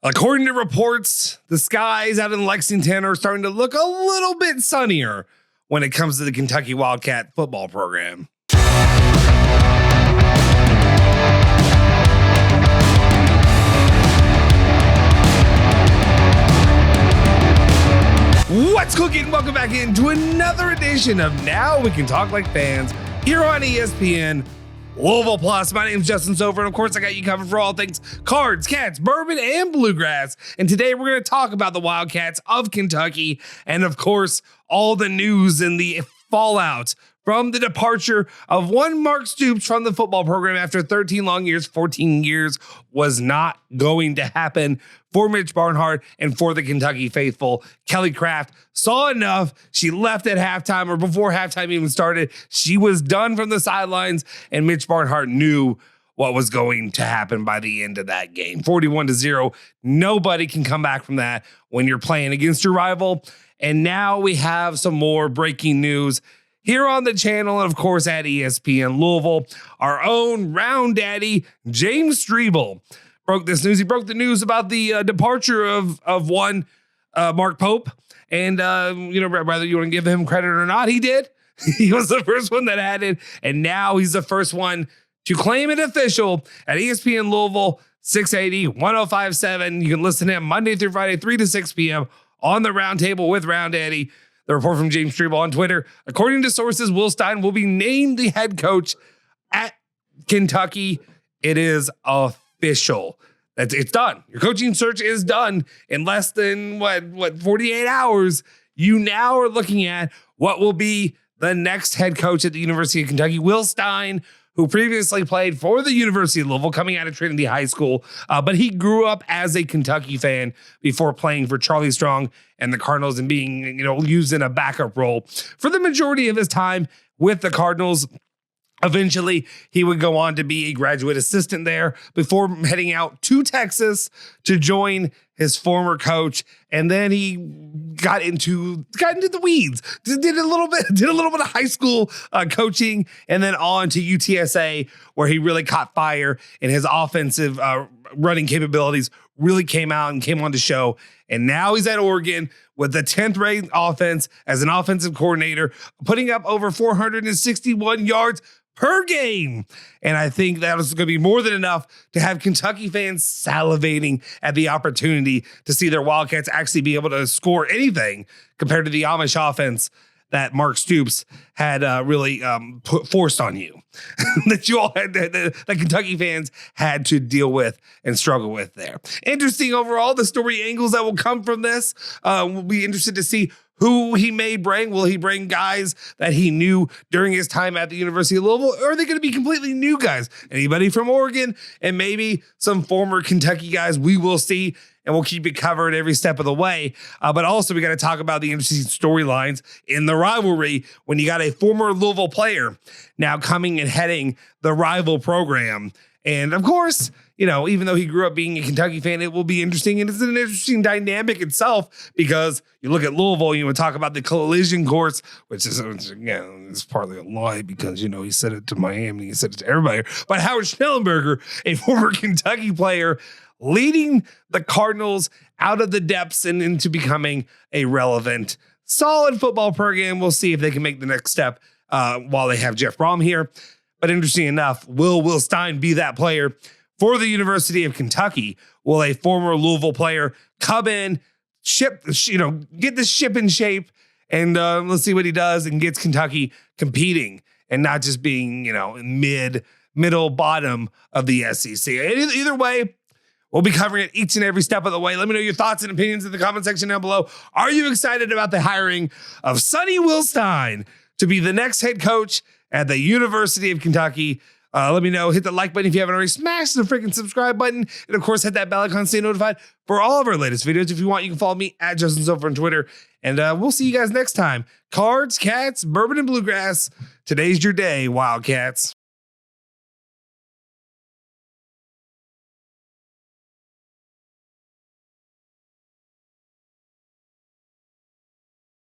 According to reports, the skies out in Lexington are starting to look a little bit sunnier when it comes to the Kentucky Wildcat football program. What's cooking? Welcome back into another edition of Now We Can Talk Like Fans here on ESPN Louisville Plus. My name's Justin Sofer, and of course I got you covered for all things cards, cats, bourbon, and bluegrass. And today we're going to talk about the Wildcats of Kentucky and of course all the news and the fallout from the departure of one Mark Stoops from the football program after 13 long years. 14 years was not going to happen for Mitch Barnhart and for the Kentucky faithful. Kelly Craft saw enough. She left at halftime, or before halftime even started. She was done from the sidelines, and Mitch Barnhart knew what was going to happen by the end of that game. 41-0. Nobody can come back from that when you're playing against your rival. And now we have some more breaking news here on the channel, and of course at ESPN Louisville. Our own round daddy, James Streble, broke this news. He broke the news about the departure of one Mark Pope. And, whether you want to give him credit or not, he did. He was the first one that had it. And now he's the first one to claim it official at ESPN Louisville, 680, 1057. You can listen to him Monday through Friday, 3 to 6 p.m. on the Roundtable with Round Daddy. The report from James Streble on Twitter. According to sources, Will Stein will be named the head coach at Kentucky. It is official. It's done. Your coaching search is done in less than 48 hours. You now are looking at what will be the next head coach at the University of Kentucky. Will Stein, who previously played for the University of Louisville, coming out of Trinity High School, but he grew up as a Kentucky fan before playing for Charlie Strong and the Cardinals and being, used in a backup role for the majority of his time with the Cardinals. Eventually, he would go on to be a graduate assistant there before heading out to Texas to join his former coach. And then he got into the weeds, did a little bit of high school coaching, and then on to UTSA, where he really caught fire and his offensive running capabilities really came out and came on to show. And now he's at Oregon with the 10th ranked offense as an offensive coordinator, putting up over 461 yards per game. And I think that was going to be more than enough to have Kentucky fans salivating at the opportunity to see their Wildcats actually be able to score anything compared to the Amish offense that Mark Stoops had really forced on you, that you all had, that Kentucky fans had to deal with and struggle with there. Interesting overall, the story angles that will come from this. We'll be interested to see who he may bring. Will he bring guys that he knew during his time at the University of Louisville? Or are they going to be completely new guys? Anybody from Oregon and maybe some former Kentucky guys? We will see, and we'll keep it covered every step of the way. But also we got to talk about the interesting storylines in the rivalry when you got a former Louisville player now coming and heading the rival program. And of course, even though he grew up being a Kentucky fan, it will be interesting. And it's an interesting dynamic itself, because you look at Louisville, you would talk about the collision course, which is, again, it's partly a lie because, he said it to Miami, he said it to everybody. But Howard Schnellenberger, a former Kentucky player, leading the Cardinals out of the depths and into becoming a relevant, solid football program. We'll see if they can make the next step while they have Jeff Brom here. But interesting enough, will Stein be that player for the University of Kentucky? Will a former Louisville player come in, get the ship in shape, and let's see what he does and gets Kentucky competing and not just being, middle, bottom of the SEC. Either way, we'll be covering it each and every step of the way. Let me know your thoughts and opinions in the comment section down below. Are you excited about the hiring of Sonny Will Stein to be the next head coach at the University of Kentucky? Let me know. Hit the like button if you haven't already. Smash the freaking subscribe button. And of course, hit that bell icon to stay notified for all of our latest videos. If you want, you can follow me at Justin Sofer on Twitter. And we'll see you guys next time. Cards, cats, bourbon, and bluegrass. Today's your day, Wildcats.